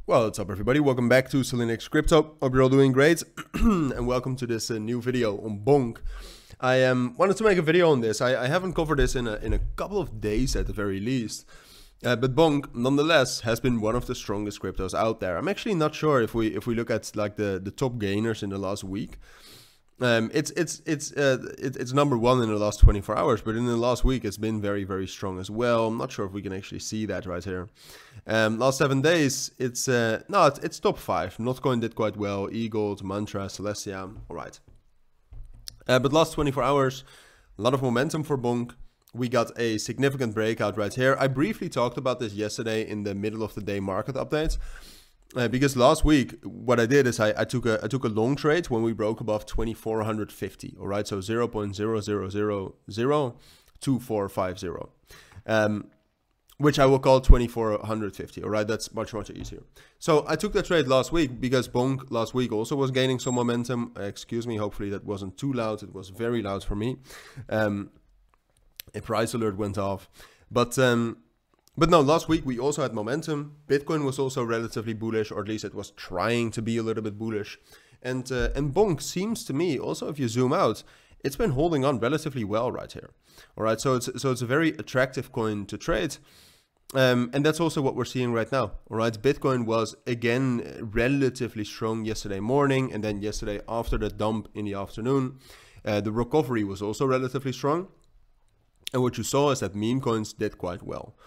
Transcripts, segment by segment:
What's up everybody, welcome back to Cilinix Crypto. Hope you're all doing great and welcome to this new video on Bonk. I wanted to make a video on this. I haven't covered this in a couple of days at the very least. But Bonk nonetheless has been one of the strongest cryptos out there. I'm actually not sure if we look at like the top gainers in the last week. It's number one in the last 24 hours, but in the last week it's been very strong as well. I'm not sure if we can actually see that right here. Last 7 days it's it's top 5. Notcoin did quite well, eGold, Mantra, Celestia, all right. But last 24 hours, a lot of momentum for Bonk. We got a significant breakout right here. I briefly talked about this yesterday in the middle of the day market update. Because last week, what I did is I took a long trade when we broke above 2450. All right, so 0.00002450, which I will call 2450. All right, that's much easier. So I took that trade last week because Bonk last week also was gaining some momentum. Excuse me, hopefully that wasn't too loud. It was very loud for me. A price alert went off, but no, last week we also had momentum. Bitcoin was also relatively bullish, or at least it was trying to be a little bit bullish. And Bonk seems to me, also if you zoom out, it's been holding on relatively well right here. All right, so it's a very attractive coin to trade. And that's also what we're seeing right now. All right, Bitcoin was again relatively strong yesterday morning, and then yesterday after the dump in the afternoon. The recovery was also relatively strong. And what you saw is that meme coins did quite well.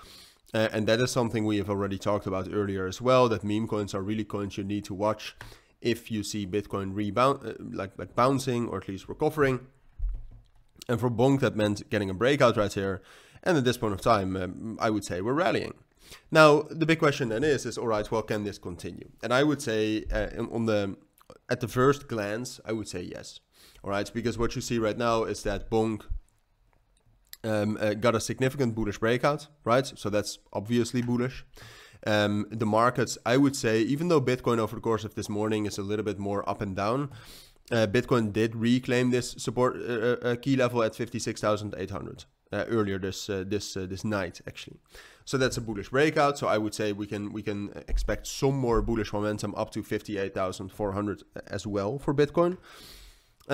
And that is something we have already talked about earlier as well, that meme coins are really coins you need to watch if you see Bitcoin rebound, like bouncing or at least recovering. And for Bonk, that meant getting a breakout right here. And at this point of time, I would say we're rallying. Now, the big question then is all right, well, can this continue? And I would say at the first glance, I would say yes. All right, because what you see right now is that Bonk got a significant bullish breakout, right? So that's obviously bullish. The markets, I would say, even though Bitcoin over the course of this morning is a little bit more up and down, Bitcoin did reclaim this support key level at 56,800 earlier this night actually. So that's a bullish breakout. So I would say we can expect some more bullish momentum up to 58,400 as well for Bitcoin.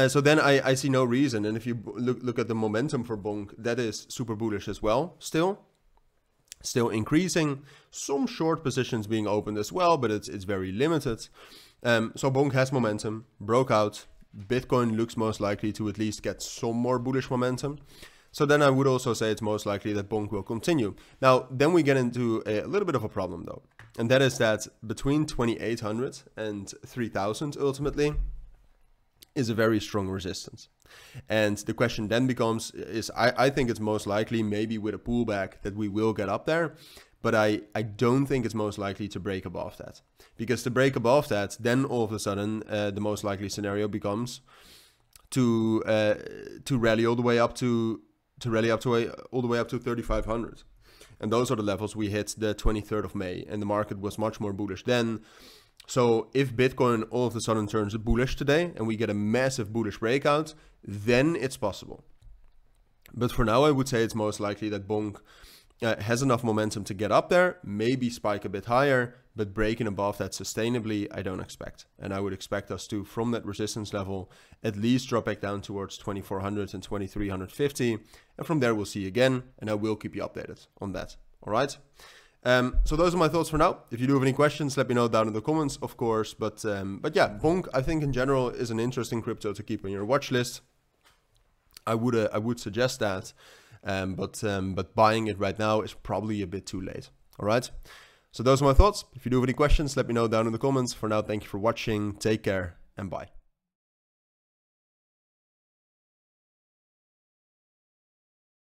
So then I see no reason, and if you look at the momentum for Bonk, that is super bullish as well, still increasing, some short positions being opened as well, but it's very limited. So Bonk has momentum, broke out, Bitcoin looks most likely to at least get some more bullish momentum. So then I would also say it's most likely that Bonk will continue. Now, then we get into a little bit of a problem though, and that is that between 2,800 and 3,000 ultimately, is a very strong resistance. And the question then becomes is I think it's most likely maybe with a pullback that we will get up there, but I don't think it's most likely to break above that. Because to break above that, then all of a sudden the most likely scenario becomes to rally all the way up to all the way up to 3,500. And those are the levels we hit the 23rd of May, and the market was much more bullish then. So if Bitcoin all of a sudden turns bullish today and we get a massive bullish breakout, then it's possible. But for now, I would say it's most likely that Bonk has enough momentum to get up there, maybe spike a bit higher, but breaking above that sustainably, I don't expect. And I would expect us to, from that resistance level, at least drop back down towards 2,400 and 2,350. And from there, we'll see again, and I will keep you updated on that. All right. So those are my thoughts for now. If you do have any questions, let me know down in the comments, of course. But yeah, Bonk, I think in general is an interesting crypto to keep on your watch list. I would suggest that, but buying it right now is probably a bit too late. All right. So those are my thoughts. If you do have any questions, let me know down in the comments. For now, thank you for watching. Take care and bye.